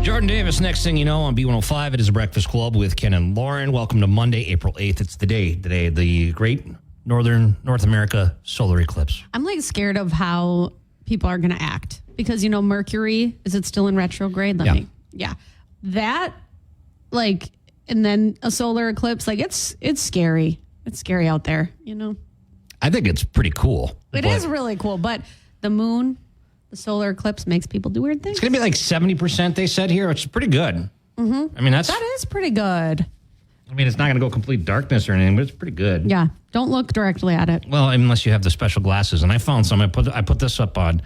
Jordan Davis, next thing you know, on B105, it is a Breakfast Club with Ken and Lauren. Welcome to Monday, April 8th. It's the day today, the great North America solar eclipse. I'm like scared of how people are going to act because, you know, Mercury, is it still in retrograde? Yeah. That, like, and then a solar eclipse, like it's scary. It's scary out there, you know? I think it's pretty cool. It is really cool, but the moon, the solar eclipse makes people do weird things. It's going to be like 70%, they said here, which is pretty good. Mm-hmm. I mean, that is pretty good. I mean, it's not going to go complete darkness or anything, but it's pretty good. Yeah. Don't look directly at it. Well, unless you have the special glasses. And I found some. I put this up on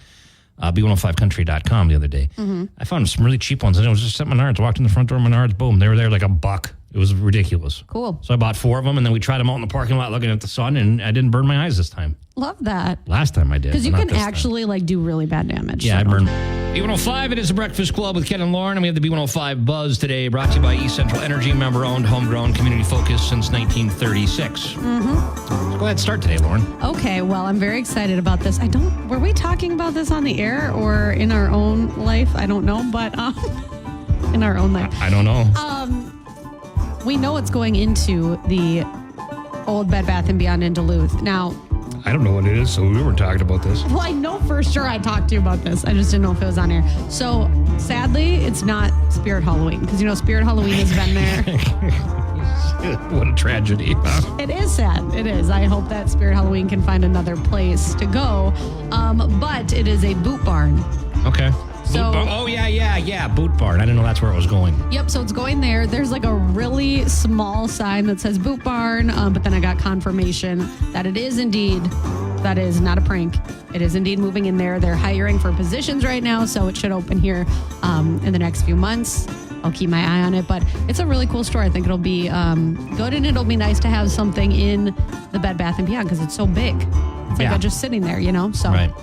B105country.com the other day. Mm-hmm. I found some really cheap ones. And it was just at Menards. Walked in the front door of Menards. Boom. They were there like $1. It was ridiculous. Cool. So I bought 4 of them, and then we tried them out in the parking lot looking at the sun, and I didn't burn my eyes this time. Love that. Last time I did. Because you can actually like do really bad damage. Yeah, I burned. B105, it is a Breakfast Club with Ken and Lauren, and we have the B105 Buzz today, brought to you by East Central Energy, member-owned, homegrown, community-focused since 1936. Mm-hmm. Let's go ahead and start today, Lauren. Okay, well, I'm very excited about this. Were we talking about this on the air or in our own life? I don't know, but in our own life. I don't know. We know it's going into the old Bed Bath & Beyond in Duluth. Now, I don't know what it is, so we weren't talking about this. Well, I know for sure I talked to you about this. I just didn't know if it was on air. So, sadly, it's not Spirit Halloween, because, you know, Spirit Halloween has been there. What a tragedy, huh? It is sad. It is. I hope that Spirit Halloween can find another place to go. But it is a boot barn. Okay. So, Boot barn. I didn't know that's where it was going. Yep, so it's going there. There's like a really small sign that says boot barn, but then I got confirmation that it is indeed, that is not a prank. It is indeed moving in there. They're hiring for positions right now, so it should open here in the next few months. I'll keep my eye on it, but it's a really cool store. I think it'll be good, and it'll be nice to have something in the Bed Bath & Beyond because it's so big. It's like just sitting there, you know? So. Right.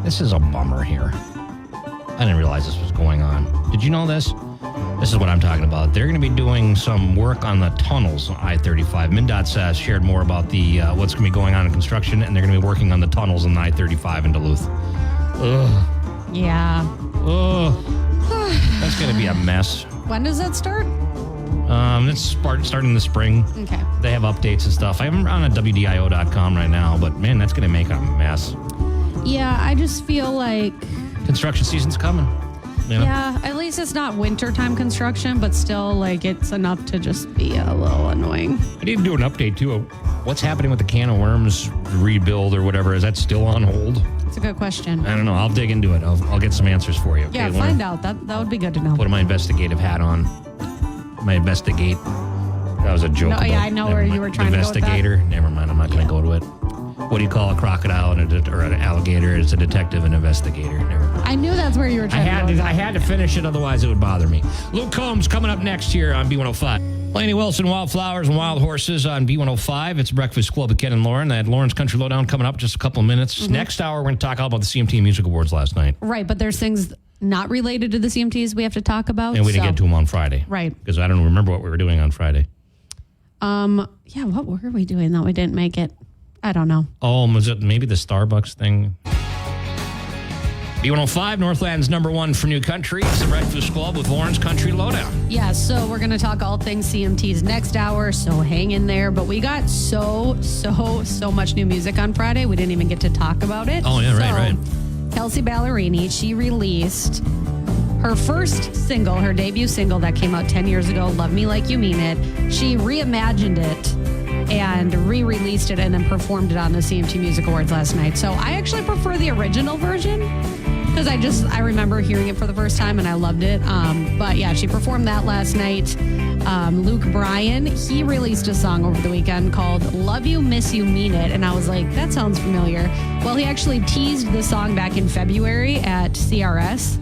This is a bummer here. I didn't realize this was going on. Did you know this? This is what I'm talking about. They're going to be doing some work on the tunnels on I-35. MnDOT shared more about the what's going to be going on in construction, and they're going to be working on the tunnels on I-35 in Duluth. Ugh. Yeah. Ugh. That's going to be a mess. When does that start? It's starting in the spring. Okay. They have updates and stuff. I'm on WDIO.com right now, but man, that's going to make a mess. Yeah, I just feel like construction season's coming. You know? Yeah, at least it's not wintertime construction, but still, like, it's enough to just be a little annoying. I need to do an update, too, of what's happening with the Can of Worms rebuild or whatever. Is that still on hold? It's a good question. I don't know. I'll dig into it. I'll get some answers for you. Okay, yeah, find out. That would be good to know. Put my investigative hat on. My investigate. That was a joke. No, yeah, I know where you were trying to go with that. Investigator. Never mind. I'm not going to go to it. What do you call a crocodile or an alligator? It's a detective and investigator. Never mind. I knew that's where you were trying to go with that. I had to finish it, otherwise it would bother me. Luke Combs coming up next year on B105. Laney Wilson, Wildflowers and Wild Horses on B105. It's Breakfast Club with Ken and Lauren. They had Lauren's Country Lowdown coming up just a couple of minutes. Mm-hmm. Next hour, we're going to talk all about the CMT Music Awards last night. Right, but there's things not related to the CMTs we have to talk about. And we didn't get to them on Friday. Right. Because I don't remember what we were doing on Friday. Yeah, what were we doing that we didn't make it? I don't know. Oh, was it maybe the Starbucks thing? B105, Northland's #1 for new country. It's the Breakfast Club with Lauren's Country Lowdown. Yeah, so we're going to talk all things CMTs next hour, so hang in there. But we got so much new music on Friday, we didn't even get to talk about it. Oh, yeah, right. Kelsey Ballerini, she released her first single, her debut single that came out 10 years ago, Love Me Like You Mean It. She reimagined it and re-released it and then performed it on the CMT Music Awards last night. So I actually prefer the original version because I remember hearing it for the first time and I loved it. But yeah, she performed that last night. Luke Bryan, he released a song over the weekend called Love You, Miss You, Mean It. And I was like, that sounds familiar. Well, he actually teased the song back in February at CRS.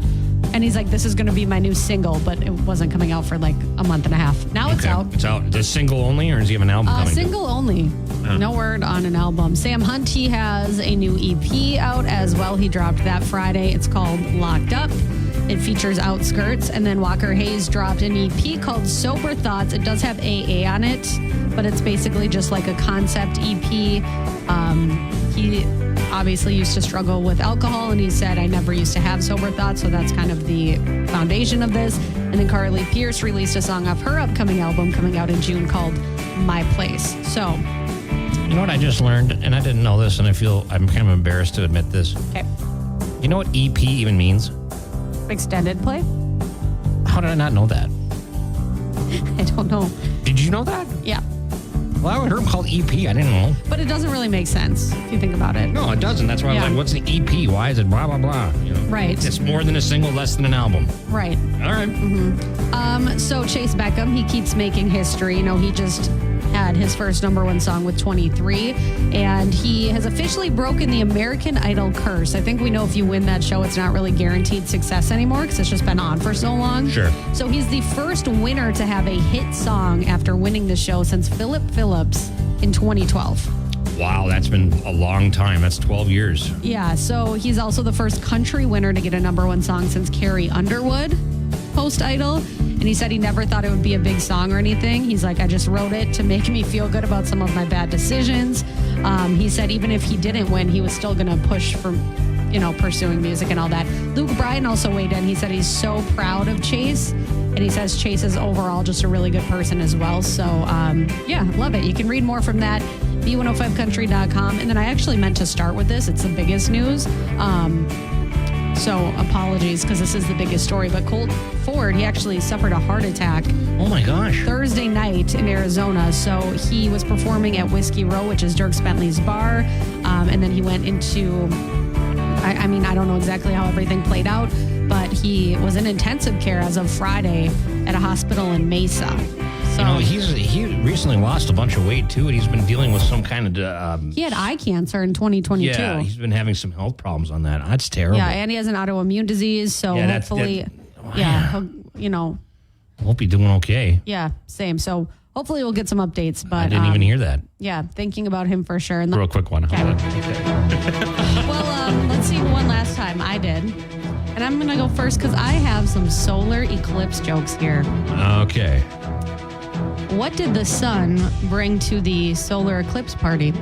And he's like, this is going to be my new single, but it wasn't coming out for like a month and a half. Now it's out. It's out. Is it single only, or does he have an album coming? Single only. No word on an album. Sam Hunt, he has a new EP out as well. He dropped that Friday. It's called Locked Up. It features Outskirts. And then Walker Hayes dropped an EP called Sober Thoughts. It does have AA on it, but it's basically just like a concept EP. obviously used to struggle with alcohol, and he said, I never used to have sober thoughts, so that's kind of the foundation of this. And then Carly Pearce released a song off her upcoming album coming out in June called My Place. So, you know what I just learned, and I didn't know this, and I'm kind of embarrassed to admit this. okay, You know what EP even means? extended play? How did I not know that? I don't know. Did you know that? Yeah. Well, I heard them called EP. I didn't know. But it doesn't really make sense if you think about it. No, it doesn't. That's why I was Yeah. like, what's an EP? Why is it blah, blah, blah? You know? Right. It's more than a single, less than an album. Right. All right. So Chase Beckham, he keeps making history. You know, he just had his first number one song with 23, and he has officially broken the American Idol curse. I think we know if you win that show, it's not really guaranteed success anymore because it's just been on for so long. Sure. So he's the first winner to have a hit song after winning the show since Philip Phillips in 2012. Wow, that's been a long time. That's 12 years. Yeah, so he's also the first country winner to get a number one song since Carrie Underwood post-Idol. And he said he never thought it would be a big song or anything. He's like, I just wrote it to make me feel good about some of my bad decisions. He said even if he didn't win, he was still going to push for, pursuing music and all that. Luke Bryan also weighed in. He said he's so proud of Chase. And he says Chase is overall just a really good person as well. So, love it. You can read more from that, b105country.com. And then I actually meant to start with this. It's the biggest news. So apologies because this is the biggest story. But Colt Ford, he actually suffered a heart attack Oh, my gosh. Thursday night in Arizona. So he was performing at Whiskey Row, which is Dierks Bentley's bar. And then he went into, I don't know exactly how everything played out, but he was in intensive care as of Friday at a hospital in Mesa. So He recently lost a bunch of weight, too, and he's been dealing with some kind of... he had eye cancer in 2022. Yeah, he's been having some health problems on that. That's terrible. Yeah, and he has an autoimmune disease, so hopefully, I hope he's doing okay. yeah, same. So hopefully we'll get some updates. But I didn't even hear that. Yeah, thinking about him for sure. And Real quick one. Okay. Well, let's see who won last time. I did. And I'm going to go first because I have some solar eclipse jokes here. Okay. What did the sun bring to the solar eclipse party?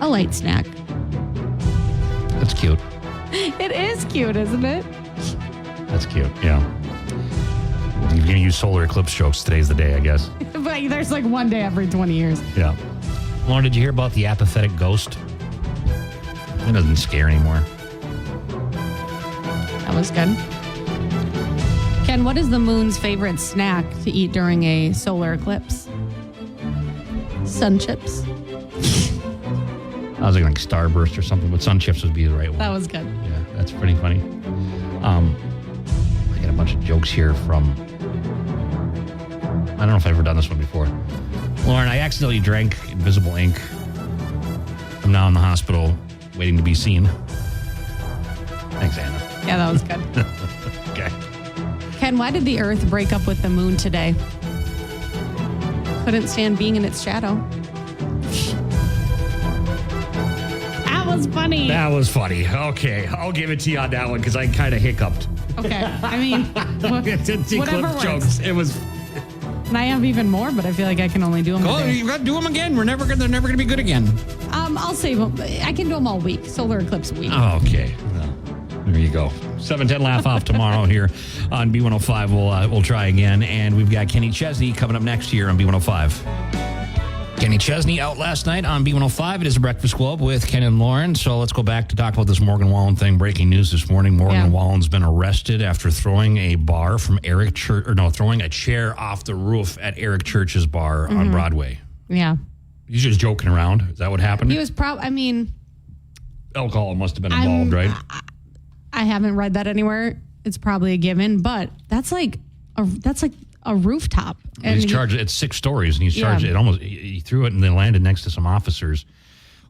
A light snack. That's cute. It is cute, isn't it? That's cute, yeah. You're going to use solar eclipse jokes. Today's the day, I guess. But there's like one day every 20 years. Yeah. Lauren, did you hear about the apathetic ghost? It doesn't scare anymore. That was good. Ken, what is the moon's favorite snack to eat during a solar eclipse? Sun chips. I was like Starburst or something, but Sun Chips would be the right one. That was good. Yeah, that's pretty funny. I got a bunch of jokes here from... I don't know if I've ever done this one before. Lauren, I accidentally drank invisible ink. I'm now in the hospital waiting to be seen. Thanks, Anna. Yeah, that was good. Okay. Ken, why did the Earth break up with the moon today? Couldn't stand being in its shadow. That was funny. That was funny. Okay, I'll give it to you on that one because I kind of hiccuped. Okay, I mean, It's whatever eclipse works. jokes. It was... And I have even more, but I feel like I can only do them. Oh, you got to do them again. They're never gonna be good again. I'll save them. I can do them all week. Solar eclipse week. Oh, okay. Well, there you go. 7:10 laugh off tomorrow here on B105. We'll try again, and we've got Kenny Chesney coming up next year on B105. Kenny Chesney out last night on B105. It is a Breakfast Club with Ken and Lauren. So let's go back to talk about this Morgan Wallen thing. Breaking news this morning. Morgan Wallen's been arrested after throwing a throwing a chair off the roof at Eric Church's bar on Broadway. Yeah. He's just joking around. Is that what happened? He was Alcohol must have been involved, right? I haven't read that anywhere. It's probably a given, but that's like a rooftop. And he's charged. It's 6 stories, and he's charged. He threw it and then landed next to some officers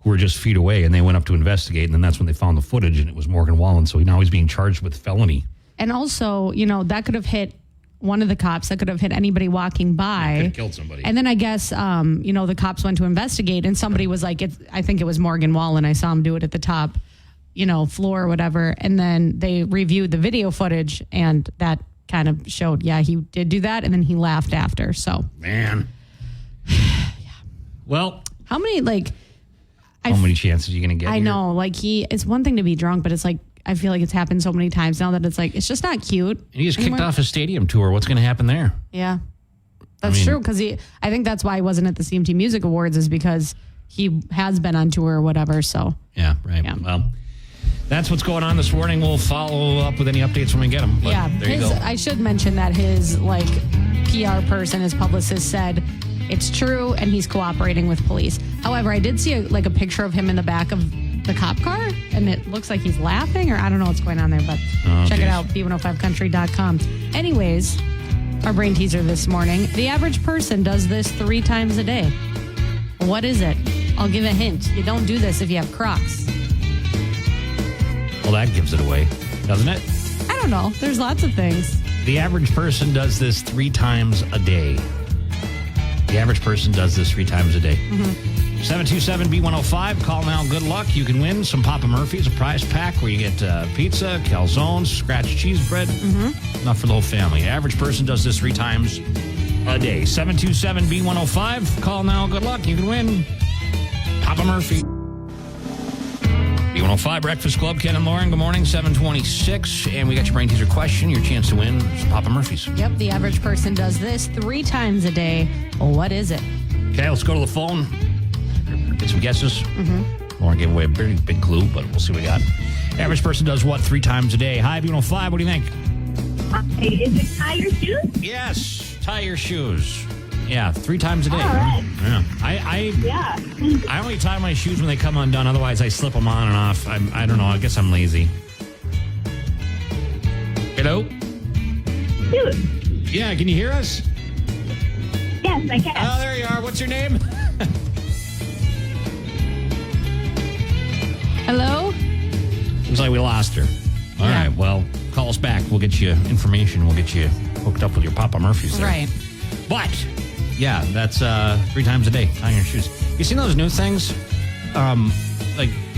who were just feet away, and they went up to investigate, and then that's when they found the footage, and it was Morgan Wallen. So now he's being charged with felony. And also, that could have hit one of the cops. That could have hit anybody walking by. Could have killed somebody. And then I guess, the cops went to investigate, and somebody was like, I think it was Morgan Wallen. I saw him do it at the top, floor or whatever. And then they reviewed the video footage, and that kind of showed, he did do that, and then he laughed after. So, man. Well, how many How many chances are you going to get? I know. Like it's one thing to be drunk, but it's like, I feel like it's happened so many times now that it's like, it's just not cute. And he just kicked off his stadium tour. What's going to happen there? Yeah. That's true. Because I think that's why he wasn't at the CMT Music Awards, is because he has been on tour or whatever. So, yeah, right. Yeah. Well, that's what's going on this morning. We'll follow up with any updates when we get them. But yeah. There you go. I should mention that his PR person, his publicist, said it's true and he's cooperating with police. However, I did see a picture of him in the back of the cop car, and it looks like he's laughing, or I don't know what's going on there, but check it out, b105country.com. Anyways, our brain teaser this morning. The average person does this 3 times a day. What is it? I'll give a hint. You don't do this if you have Crocs. Well, that gives it away, doesn't it? I don't know. There's lots of things. The average person does this 3 times a day. The average person does this 3 times a day. 727-B105. Call now. Good luck. You can win some Papa Murphy's, a prize pack where you get pizza, calzones, scratch cheese bread. Enough for the whole family. The average person does this 3 times a day. 727-B105. Call now. Good luck. You can win Papa Murphy. B105 Breakfast Club, Ken and Lauren. Good morning, 726. And we got your brain teaser question, your chance to win some Papa Murphy's. Yep, the average person does this 3 times a day. Well, what is it? Okay, let's go to the phone. Get some guesses. Lauren gave away a pretty big clue, but we'll see what we got. Average person does what 3 times a day? Hi, B105. What do you think? Hey, is it tie your shoes? Yes, tie your shoes. Yeah, 3 times a day. All right. Yeah. I only tie my shoes when they come undone. Otherwise, I slip them on and off. I don't know. I guess I'm lazy. Hello? Dude. Yeah, can you hear us? Yes, I can. Oh, there you are. What's your name? Hello? Looks like we lost her. All right. Well, call us back. We'll get you information. We'll get you hooked up with your Papa Murphy's there. Right. But, yeah, that's 3 times a day, tying your shoes. You seen those new things?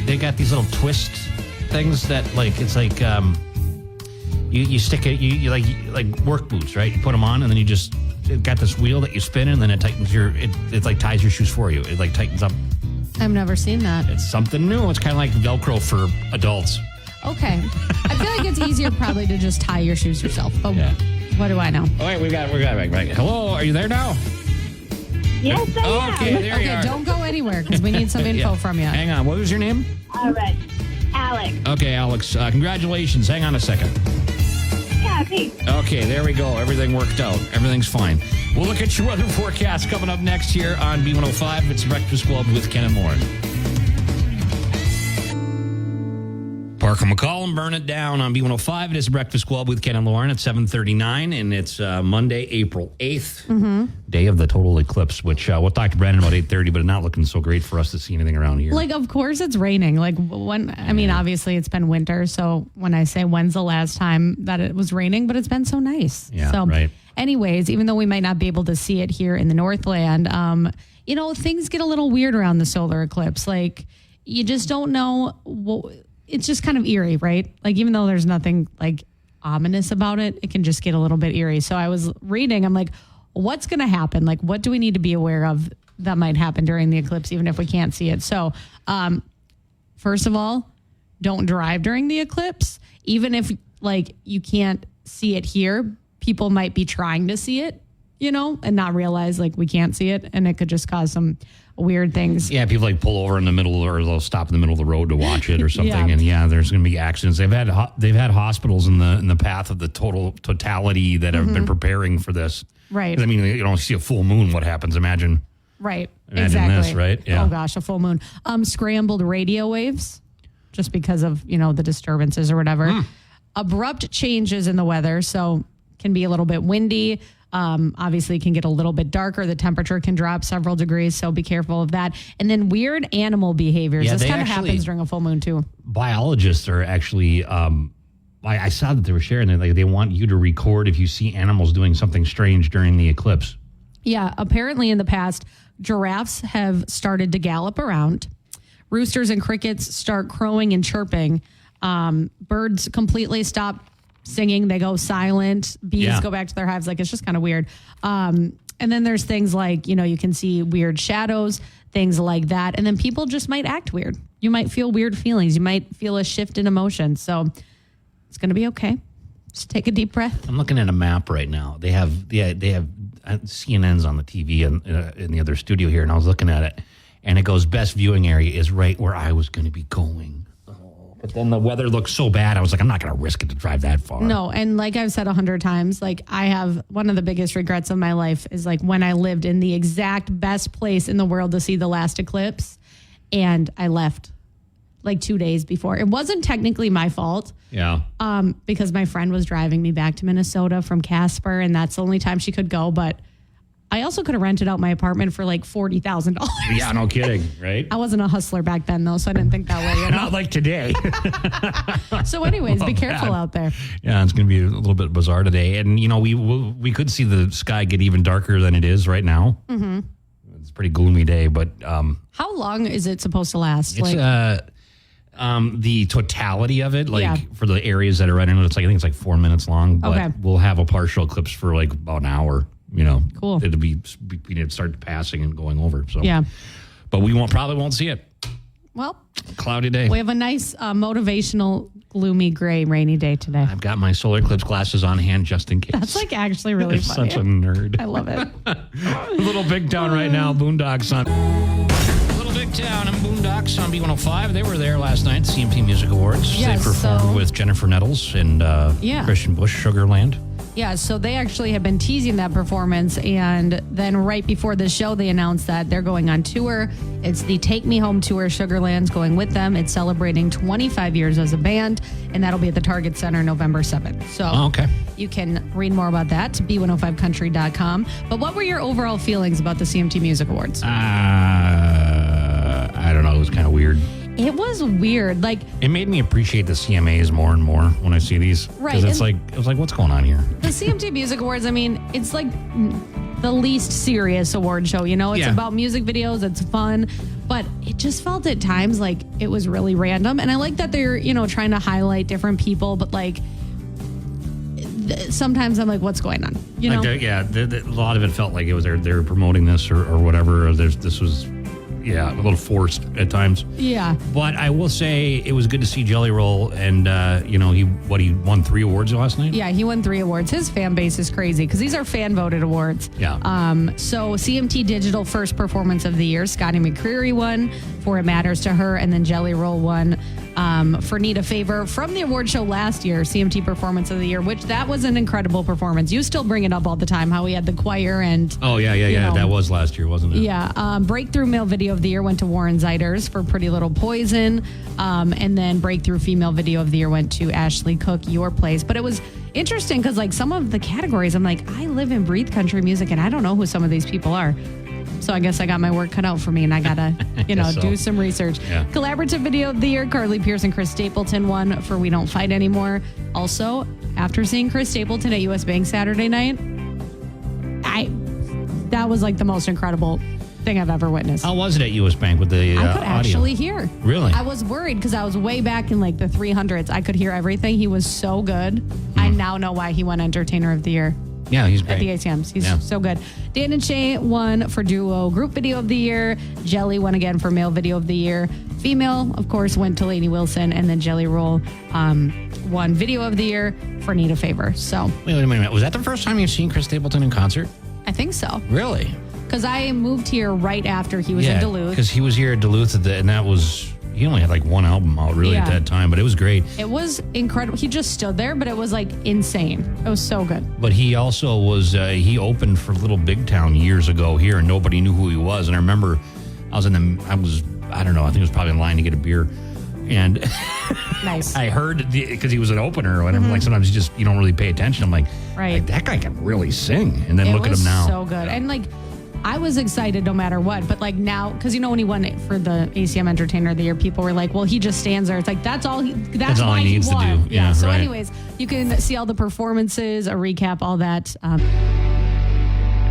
They got these little twist things that, it's like, you stick it, you like work boots, right? You put them on, and then it got this wheel that you spin, and then it tightens it ties your shoes for you. It, tightens up. I've never seen that. It's something new. It's kind of like Velcro for adults. Okay. I feel like it's easier probably to just tie your shoes yourself. But what do I know? Oh, wait, we got it right. Hello, are you there now? Yes, I am. Okay, there you are. Don't go anywhere because we need some info from you. Hang on. What was your name? All right. Alex. Okay, Alex. Congratulations. Hang on a second. Yeah, thanks. Okay, there we go. Everything worked out. Everything's fine. We'll look at your weather forecast coming up next here on B105. It's Breakfast Club with Ken and Lauren. Parker McCall and Burn It Down on B105. It is Breakfast Club with Ken and Lauren at 7:39, and it's Monday, April 8th, day of the total eclipse, which we'll talk to Brandon about 8:30, but it's not looking so great for us to see anything around here. Of course it's raining. Obviously it's been winter, so when I say when's the last time that it was raining, but it's been so nice. Yeah, so, right. Anyways, even though we might not be able to see it here in the Northland, things get a little weird around the solar eclipse. You just don't know it's just kind of eerie, right? Even though there's nothing ominous about it, it can just get a little bit eerie. So I was reading, I'm like, what's going to happen? What do we need to be aware of that might happen during the eclipse, even if we can't see it? So, first of all, don't drive during the eclipse. Even if you can't see it here, people might be trying to see it, and not realize we can't see it. And it could just cause some weird things. Yeah, people pull over in the middle, or they'll stop in the middle of the road to watch it or something. Yeah. And there's going to be accidents. They've had hospitals in the path of the totality that have been preparing for this. Right. You don't see a full moon. What happens? Imagine Exactly. this, right? Yeah. Oh gosh, a full moon. Scrambled radio waves, just because of the disturbances or whatever. Abrupt changes in the weather, so can be a little bit windy. Obviously, it can get a little bit darker. The temperature can drop several degrees, so be careful of that. And then weird animal behaviors. Yeah, this kind of happens during a full moon, too. Biologists are actually, I saw that they were sharing that they want you to record if you see animals doing something strange during the eclipse. Yeah, apparently in the past, giraffes have started to gallop around. Roosters and crickets start crowing and chirping. Birds completely stop singing, they go silent. Bees go back to their hives. It's just kind of weird. And then there's things like, you can see weird shadows, things like that. And then people just might act weird. You might feel weird feelings. You might feel a shift in emotion. So it's going to be okay. Just take a deep breath. I'm looking at a map right now. They have CNN's on the TV in the other studio here, and I was looking at it, and it goes, best viewing area is right where I was going to be going. But then the weather looked so bad, I was like, I'm not going to risk it to drive that far. No, and like I've said 100 times, like I have one of the biggest regrets of my life is like when I lived in the exact best place in the world to see the last eclipse, and I left like 2 days before. It wasn't technically my fault. Yeah. Because my friend was driving me back to Minnesota from Casper, and that's the only time she could go. But I also could have rented out my apartment for like $40,000. Yeah, no kidding, right? I wasn't a hustler back then, though, so I didn't think that way. Not like today. So anyways, be careful out there. Yeah, it's going to be a little bit bizarre today. And, we could see the sky get even darker than it is right now. Mm-hmm. It's a pretty gloomy day, but... how long is it supposed to last? It's the totality of it, for the areas that are right in it, I think it's like 4 minutes long, but we'll have a partial eclipse for like about an hour, Cool. It'll be start passing and going over. So yeah. But we probably won't see it. Well, cloudy day. We have a nice motivational, gloomy, gray, rainy day today. I've got my solar eclipse glasses on hand just in case. That's like actually really funny. Such a nerd. I love it. Little Big Town right now, Boondocks on. Big Town and Boondocks on B105. They were there last night, CMT Music Awards. Yes, they performed with Jennifer Nettles and Christian Bush, Sugarland. Yeah, so they actually have been teasing that performance, and then right before the show, they announced that they're going on tour. It's the Take Me Home Tour. Sugarland's going with them. It's celebrating 25 years as a band, and that'll be at the Target Center November 7th. So you can read more about that at b105country.com. But what were your overall feelings about the CMT Music Awards? I don't know. It was kind of weird. It was weird. Like, it made me appreciate the CMAs more and more when I see these. Right. Because it was like, what's going on here? The CMT Music Awards, I mean, it's like the least serious award show, It's about music videos. It's fun. But it just felt at times like it was really random. And I like that they're, trying to highlight different people. But like, sometimes I'm like, what's going on? A lot of it felt like it was they were promoting this or whatever. This was... Yeah, a little forced at times. Yeah. But I will say it was good to see Jelly Roll, and, he won 3 awards last night? Yeah, he won 3 awards. His fan base is crazy because these are fan-voted awards. Yeah. So CMT Digital First Performance of the Year, Scotty McCreery won for It Matters to Her, and then Jelly Roll won for Need a Favor from the award show last year, CMT Performance of the Year, which that was an incredible performance. You still bring it up all the time, how we had the choir and... Oh, yeah. That was last year, wasn't it? Yeah. Breakthrough Male Video of the Year went to Warren Zeiders for Pretty Little Poison. And then Breakthrough Female Video of the Year went to Ashley Cook, Your Place. But it was interesting because like some of the categories, I'm like, I live and breathe country music and I don't know who some of these people are. So I guess I got my work cut out for me and I got to, do some research. Yeah. Collaborative Video of the Year, Carly Pearce and Chris Stapleton won for We Don't Fight Anymore. Also, after seeing Chris Stapleton at US Bank Saturday night, that was like the most incredible thing I've ever witnessed. How was it at US Bank with the I could audio? actually hear. Really? I was worried because I was way back in like the 300s. I could hear everything. He was so good. I now know why he won Entertainer of the Year. Yeah, he's great. At the ACMs. He's so good. Dan and Shay won for Duo Group Video of the Year. Jelly won again for Male Video of the Year. Female, of course, went to Lainey Wilson. And then Jelly Roll won Video of the Year for Need a Favor. So Wait a minute. Was that the first time you've seen Chris Stapleton in concert? I think so. Really? Because I moved here right after he was in Duluth. Because he was here at Duluth, and that was... He only had like one album out really at that time, but it was great. It was incredible. He just stood there, but it was like insane. It was so good. But he also was, he opened for Little Big Town years ago here, and nobody knew who he was. And I remember I don't know, I think I was probably in line to get a beer. And nice. I heard, because he was an opener, and I'm like, sometimes you don't really pay attention. I'm like, that guy can really sing. And then look at him now. So good. And like, I was excited no matter what, but like now, because when he won it for the ACM Entertainer of the Year, people were like, well, he just stands there. It's like, that's all he needs to do. Yeah, so anyways, you can see all the performances, a recap, all that.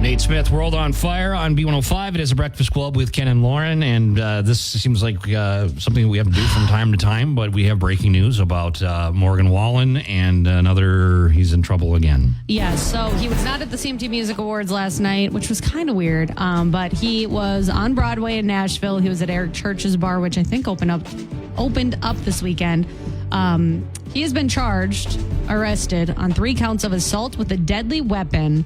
Nate Smith, World on Fire on B105. It is a Breakfast Club with Ken and Lauren, and this seems like something we have to do from time to time, but we have breaking news about Morgan Wallen and he's in trouble again. Yeah, so he was not at the CMT Music Awards last night, which was kind of weird, but he was on Broadway in Nashville. He was at Eric Church's bar, which I think opened up this weekend. He has been arrested on 3 counts of assault with a deadly weapon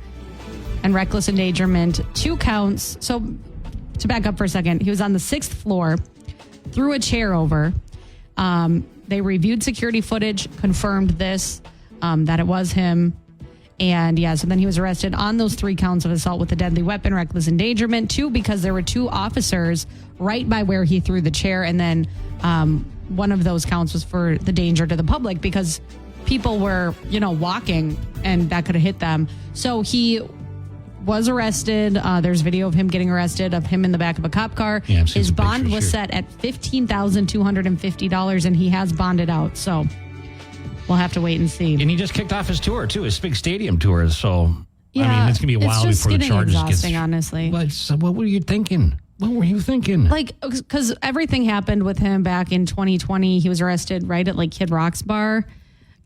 and reckless endangerment, 2 counts. So to back up for a second, he was on the 6th floor, threw a chair over. They reviewed security footage, confirmed this, that it was him. And so then he was arrested on those 3 counts of assault with a deadly weapon, reckless endangerment, 2, because there were 2 officers right by where he threw the chair. And then one of those counts was for the danger to the public because people were, walking and that could have hit them. So he was arrested. There's video of him getting arrested, of him in the back of a cop car. Yeah, his bond was set at $15,250, and he has bonded out. So we'll have to wait and see. And he just kicked off his tour, too, his big stadium tour. So, yeah, it's going to be a while before the charges exhausting, honestly. What were you thinking? What were you thinking? Because everything happened with him back in 2020. He was arrested right at Kid Rock's bar.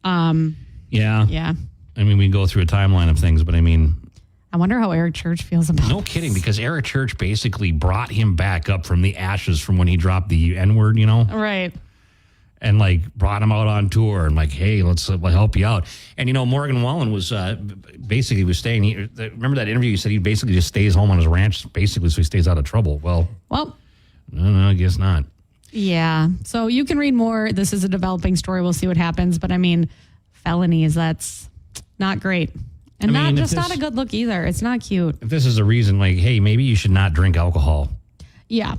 Yeah. We go through a timeline of things, but I wonder how Eric Church feels about No kidding, because Eric Church basically brought him back up from the ashes from when he dropped the N-word, Right. And brought him out on tour and hey, let's help you out. And Morgan Wallen was basically was staying. Remember that interview? He said he basically just stays home on his ranch, basically, so he stays out of trouble. Well, no, I guess not. Yeah. So you can read more. This is a developing story. We'll see what happens. But felonies, that's not great. And not a good look either. It's not cute. If this is a reason, hey, maybe you should not drink alcohol. Yeah.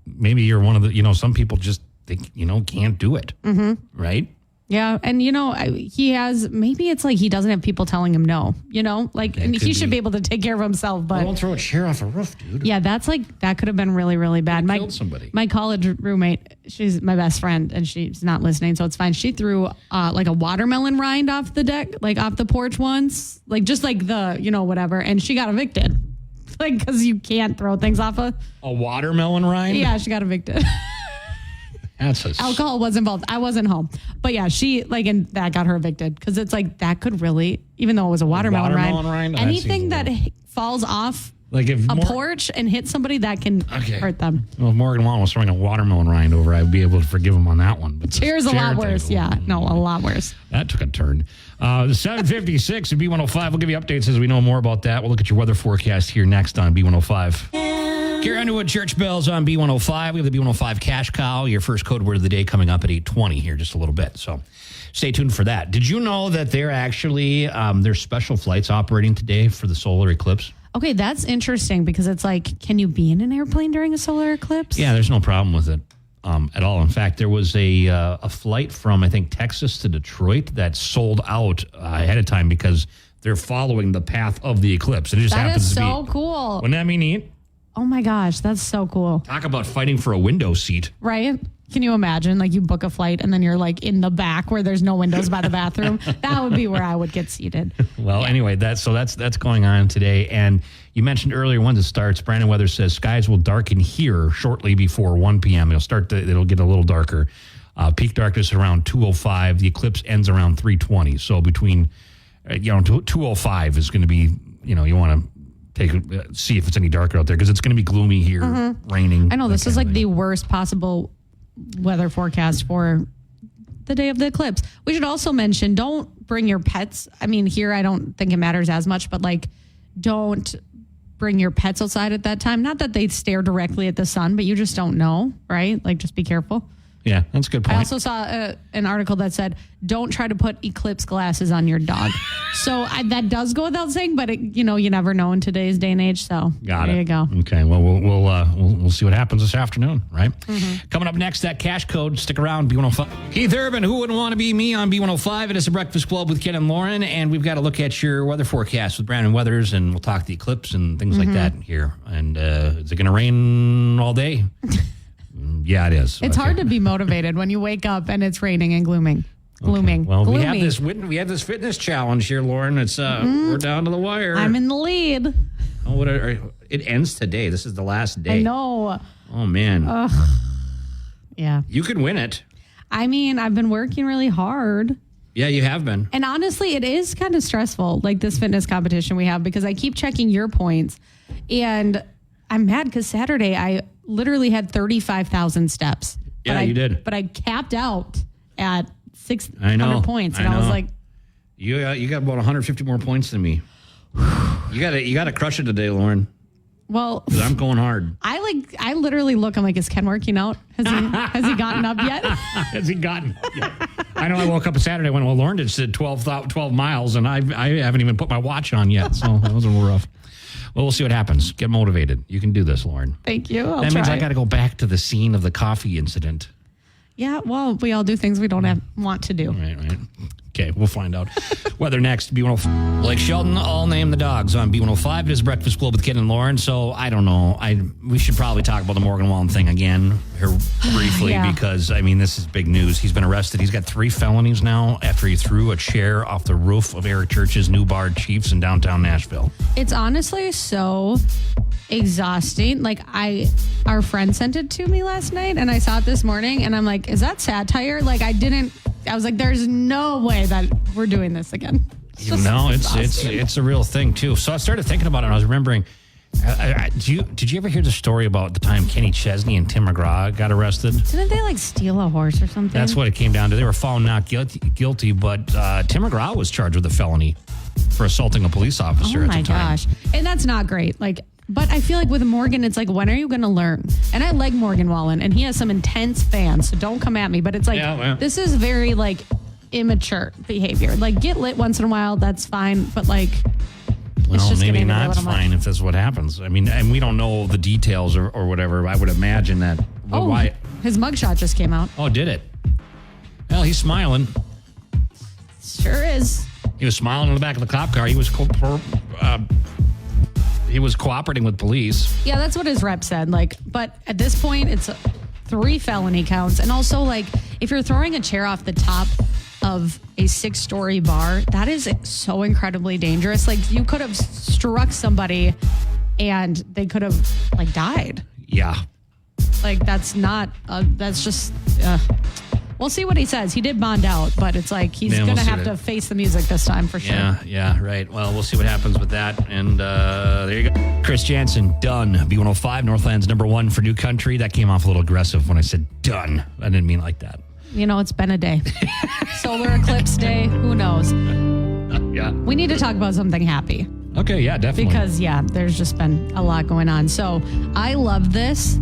Maybe you're one of the, some people just, can't do it. Mm-hmm. Right? Yeah. And, he has, maybe it's he doesn't have people telling him no, and he should be able to take care of himself. But don't throw a chair off a roof, dude. Yeah, that's that could have been really, really bad. Killed somebody. My college roommate, she's my best friend, and she's not listening, so it's fine. She threw a watermelon rind off the deck, off the porch once, the, whatever, and she got evicted. Because you can't throw things off a watermelon rind? Yeah, she got evicted. Alcohol was involved. I wasn't home. But yeah, she and that got her evicted because it's that could really, even though it was a watermelon rind, anything that falls off a porch and hits somebody, that can hurt them. Well, if Morgan Wallen was throwing a watermelon rind over, I would be able to forgive him on that one. But chair's a lot worse. Yeah, no, a lot worse. That took a turn. 7:56 at B105. We'll give you updates as we know more about that. We'll look at your weather forecast here next on B105. Carrie Underwood, Church Bells on B105. We have the B105 Cash Cow, your first code word of the day, coming up at 8:20 here just a little bit. So stay tuned for that. Did you know that they're actually, there's special flights operating today for the solar eclipse? Okay, that's interesting because it's can you be in an airplane during a solar eclipse? Yeah, there's no problem with it at all. In fact, there was a flight from, I think, Texas to Detroit that sold out ahead of time because they're following the path of the eclipse. It just happens to be. That is so cool. Wouldn't that be neat? Oh my gosh, that's so cool. Talk about fighting for a window seat. Right? Can you imagine? You book a flight and then you're in the back where there's no windows by the bathroom. That would be where I would get seated. Well, anyway, that's going on today. And you mentioned earlier when it starts. Brandon Weather says skies will darken here shortly before 1 p.m. It'll get a little darker. Peak darkness around 2:05. The eclipse ends around 3:20. So between 2:05 is going to be, you want to see if it's any darker out there because it's going to be gloomy here, raining. I know this is the worst possible weather forecast for the day of the eclipse. We should also mention, don't bring your pets. Here I don't think it matters as much, but don't bring your pets outside at that time. Not that they stare directly at the sun, but you just don't know, right? Just be careful. Yeah, that's a good point. I also saw an article that said, don't try to put eclipse glasses on your dog. So that does go without saying, but you never know in today's day and age. So there you go. Okay, well, we'll see what happens this afternoon, right? Mm-hmm. Coming up next, that cash code. Stick around, B105. Keith Urban, who wouldn't want to be me on B105? It is a Breakfast Club with Ken and Lauren, and we've got to look at your weather forecast with Brandon Weathers, and we'll talk the eclipse and things like that here. And is it going to rain all day? Yeah, it is. It's hard to be motivated when you wake up and it's raining and glooming. Okay. Well, gloomy. we have this fitness challenge here, Lauren. It's we're down to the wire. I'm in the lead. Oh, it ends today. This is the last day. I know. Oh, man. Yeah. You could win it. I mean, I've been working really hard. Yeah, you have been. And honestly, it is kind of stressful, like this fitness competition we have, because I keep checking your points. And I'm mad because Saturday I literally had 35,000 steps. Yeah, you did. But I capped out at 600 points. And I was like, you got about 150 more points than me. You got to crush it today, Lauren. well, 'Cause I'm going hard. I literally look, I'm like, is Ken working out? Has he gotten up yet? Has he gotten? Yeah. I know I woke up on Saturday when Lauren did 12 miles, and I haven't even put my watch on yet, so that was a little rough. Well, we'll see what happens. Get motivated. You can do this, Lauren. Thank you. I'll that means try. I got to go back to the scene of the coffee incident. Yeah, well, we all do things we don't want to do. Right. Okay, we'll find out. Weather next, B105. Blake Shelton, I'll name the dogs on B105. It is Breakfast Club with Ken and Lauren. So I don't know. We should probably talk about the Morgan Wallen thing again here briefly because, I mean, this is big news. He's been arrested. He's got 3 felonies now after he threw a chair off the roof of Eric Church's new bar, Chiefs, in downtown Nashville. It's honestly so exhausting. Like, our friend sent it to me last night and I saw it this morning and I'm like, is that satire? Like, I was like, there's no way that we're doing this again. No, it's a real thing too. So I started thinking about it and I was remembering, did you ever hear the story about the time Kenny Chesney and Tim McGraw got arrested? Didn't they like steal a horse or something? That's what it came down to. They were found not guilty, but Tim McGraw was charged with a felony for assaulting a police officer at the time. Oh my gosh. And that's not great. But I feel like with Morgan, it's like, when are you going to learn? And I like Morgan Wallen, and he has some intense fans, so don't come at me. But it's like, This is very, immature behavior. Get lit once in a while, that's fine. But, well, maybe not fine if that's what happens. I mean, and we don't know the details or whatever. I would imagine that. Why? His mugshot just came out. Oh, did it? Well, he's smiling. Sure is. He was smiling in the back of the cop car. He was cooperating with police. Yeah, that's what his rep said. But at this point, it's 3 felony counts. And also, if you're throwing a chair off the top of a 6-story bar, that is so incredibly dangerous. You could have struck somebody and they could have, died. Yeah. That's just... We'll see what he says. He did bond out, but it's he's going to have to face the music this time for sure. Yeah, right. Well, we'll see what happens with that. And there you go. Chris Jansen, Done. B105, Northland's #1 for New Country. That came off a little aggressive when I said done. I didn't mean like that. It's been a day. Solar eclipse day. Who knows? Yeah. We need to talk about something happy. Okay, yeah, definitely. Because, there's just been a lot going on. So I love this.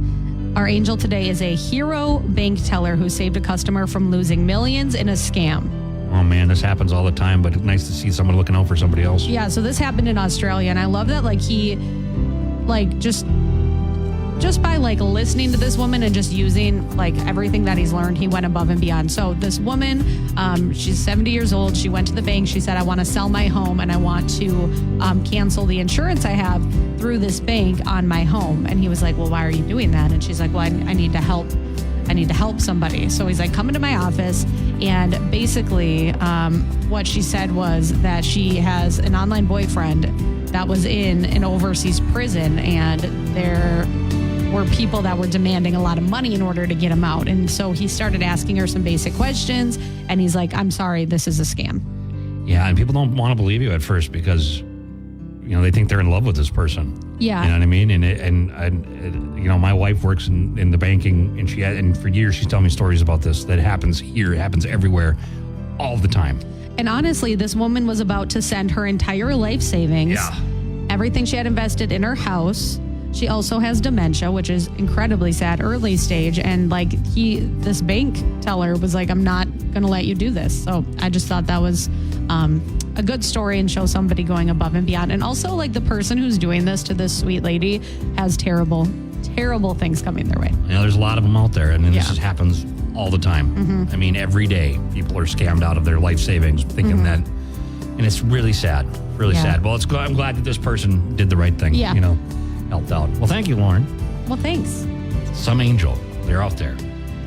Our angel today is a hero bank teller who saved a customer from losing millions in a scam. Oh, man, this happens all the time, but it's nice to see someone looking out for somebody else. Yeah, so this happened in Australia, and I love that, he, just by, listening to this woman and just using, everything that he's learned, he went above and beyond. So this woman, she's 70 years old. She went to the bank. She said, I want to sell my home, and I want to cancel the insurance I have through this bank on my home. And he was like, well, why are you doing that? And she's like, well, I need to help. I need to help somebody. So he's like, come into my office. And basically what she said was that she has an online boyfriend that was in an overseas prison, and there were people that were demanding a lot of money in order to get him out. And so he started asking her some basic questions, and he's like, I'm sorry, this is a scam. Yeah, and people don't want to believe you at first because, they think they're in love with this person. Yeah. You know what I mean? And my wife works in the banking, and for years she's telling me stories about this that happens here, it happens everywhere, all the time. And honestly, this woman was about to send her entire life savings, everything she had invested in her house. She also has dementia, which is incredibly sad, early stage. And this bank teller was like, I'm not going to let you do this. So I just thought that was a good story and show somebody going above and beyond. And also, the person who's doing this to this sweet lady has terrible, terrible things coming their way. There's a lot of them out there. And this happens all the time. Mm-hmm. I mean, every day people are scammed out of their life savings thinking that. And it's really sad, really sad. Well, I'm glad that this person did the right thing. Yeah. Helped out. Well, thank you, Lauren. Well, thanks. Some angel. They're out there.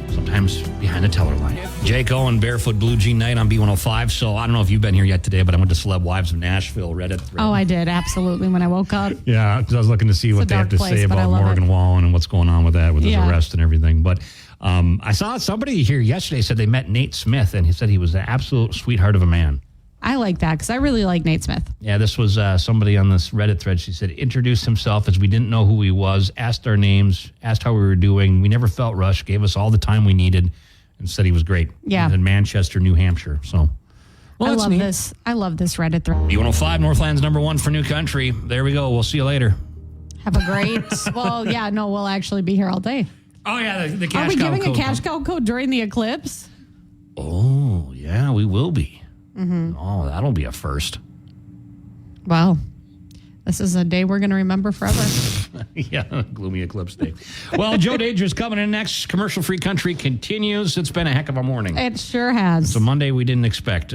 sometimes behind the teller line. Jake Owen, Barefoot Blue Jean Night on B105. So I don't know if you've been here yet today, but I went to Celeb Wives of Nashville, Reddit thread. Oh, I did. Absolutely. When I woke up. Yeah, because I was looking to see what they have to place, say but I about love Morgan it. Wallen and what's going on with that, with his arrest and everything. But I saw somebody here yesterday said they met Nate Smith, and he said he was an absolute sweetheart of a man. I like that because I really like Nate Smith. Yeah, this was somebody on this Reddit thread. She said, introduced himself as we didn't know who he was, asked our names, asked how we were doing. We never felt rushed, gave us all the time we needed, and said he was great. Yeah. He's in Manchester, New Hampshire. So, well, I that's love neat. this. I love this Reddit thread. B105, Northland's #1 for New Country. There we go. We'll see you later. Have a great, we'll actually be here all day. Oh, yeah, the cash Are we cow giving code. a cash cow code during the eclipse? Oh, yeah, we will be. Oh, that'll be a first. Well, this is a day we're going to remember forever. Yeah, gloomy eclipse day. Well, Joe Dager's coming in next. Commercial Free Country continues. It's been a heck of a morning. It sure has. It's a Monday we didn't expect.